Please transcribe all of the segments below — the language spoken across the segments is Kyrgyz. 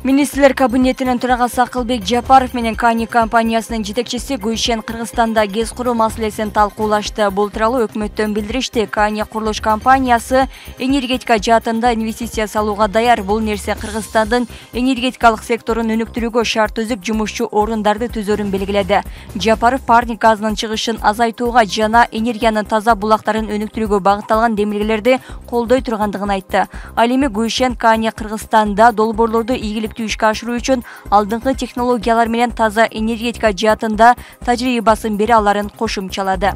Министрлер кабинетинин төрагасы Акылбек Жапаров менен Кани компаниясынын жетекчиси Гүлшен Кыргызстанда ГЭС куруу маселесин талкуулашты. Бул тууралуу өкмөттөн билдиришти. Кани курулуш компаниясы энергетика жаатында инвестиция салууга даяр. Бул нерсе Кыргызстандын энергетикалык секторун өнүктүрүүгө шарт түзүп, жумушчу орундарды түзөрүн белгиледи. Жапаров парник газынын чыгышын азайтууга жана энергиянын таза булактарын өнүктүрүүгө багытталган демилгелерди колдой тургандыгын айтты. Ал эми Гүлшен Кани Кыргызстанда долбоорлорду ийгиликтүү ишке ашыруу үчүн алдыңкы технологиялар менен таза энергетика жаатында тажрыйбасын бере аларын кошумчалады.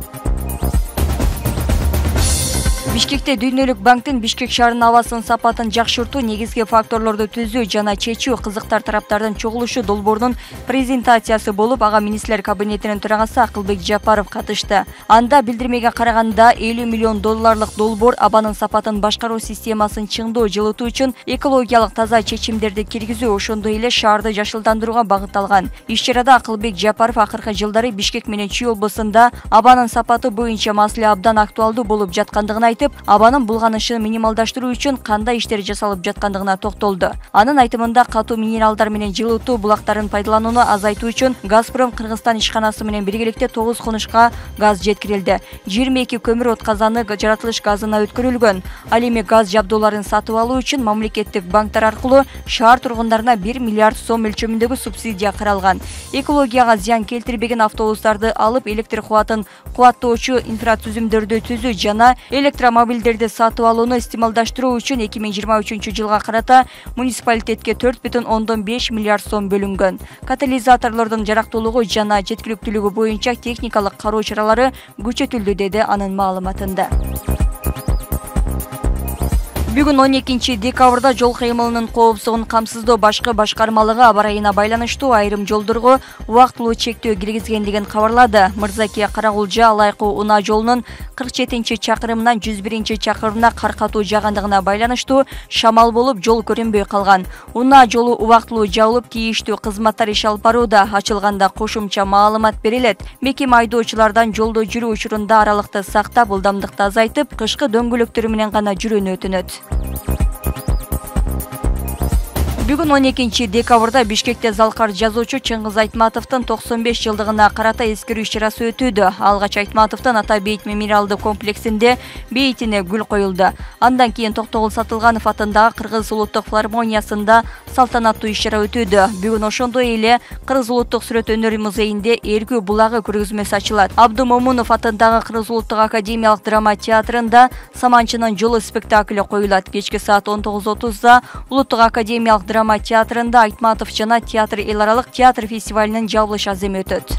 Бишкекте Дүйнөлүк банктын Бишкек шаарынын абасын сапатын жакшыртуу, негизги факторлорду түзүү жана чечүү кызыктар тараптардын чогулушу долбоорунун презентациясы болуп, ага министрлер кабинетинин төрагасы Акылбек Жапаров катышты. Анда билдирмеге караганда 50 миллион долларлык долбоор абанын сапатын башкаруу системасын чыңдоо, жылытуу үчүн экологиялык таза чечимдерди киргизүү, ошондой эле шаарды жашылдандырууга багытталган. Иш-чарада Акылбек Жапаров акыркы жылдары Бишкек менен Чүй облусунда абанын сапаты боюнча маселе абдан актуалдуу болуп жаткандыгын айтып, абанын булганышын минималдаштыруу үчүн кандай иштер жасалып жаткандыгына токтолду. Анын айтымында катуу минералдар менен жылытуу булактарын пайдаланууну азайтуу үчүн Газпром Кыргызстан ишканасы менен биргеликте 9 конушка газ жеткирилди. 22 көмүр отказаны жаратылыш газына өткөрүлгөн. Ал эми газ жабдууларын сатып алуу үчүн мамлекеттик банктар аркылуу шаар тургундарына 1 миллиард сом өлчөмүндөгү субсидия каралган. Экологияга зыян келтирбеген автобустарды алып, электр кубатын кубаттоочу инфратүзүмдөрдү түзүү жана электромобилдерди сатып алууну стимулдаштыруу үчүн 2023-жылга карата муниципалитетке 4,5 миллиард сом бөлүнгөн. Катализаторлордун жарактуулугу жана жеткиликтүүлүгү боюнча техникалык кароо чаралары күчөтүлдү, деди анын маалыматында. Бүгүн 12 декабрда жол кыймылынын коопсуздугун камсыздоо башкы башкармалыгы аба ырайына байланыштуу айрым жолдорго убактылуу чектөө киргизгендигин кабарлады. Мырзаке Карагулжа Алайкуу унаа жолунун 47-чакырымынан 101-чакырымына кар катуу жаагандыгына байланыштуу шамал болуп, жол көрүнбөй калган. Унаа жолу убактылуу жабылып, тийиштүү кызматтар иш алып барууда. Ачылганда кошумча маалымат берилет. Мекеме айдоочулардан жолдо жүрүү учурунда аралыкты сактап, ылдамдыкты азайтып, кышкы дөңгөлөктөрү менен гана жүрүүнү өтүнөт. Бүгүн 12 декабрда Бишкекте залкар жазуучу Чыңгыз Айтматовдун 95 жылдыгына карата эскерүү иш-чарасы өтүүдө. Алгач Айтматовдун Ата Бейит мемориалдык комплексинде бейитине гүл коюлду. Андан кийин Токтогул Сатылганов атындагы Кыргыз улуттук филармониясында салтанаттуу иш-чара өтүүдө. Бүгүн ошондой эле Кыргыз улуттук сүрөт өнөр музейинде Эргүү булагы көргөзмөсү ачылат. Абдумомунов атындагы Кыргыз улуттук академиялык драма театрында Саманчынын жолу спектакль коюлат. Кечки саат 19:30-да Улуттук академиялык драма театрында Айтматов жана театр эл аралык театр фестивалынын жабылыш аземи өтөт.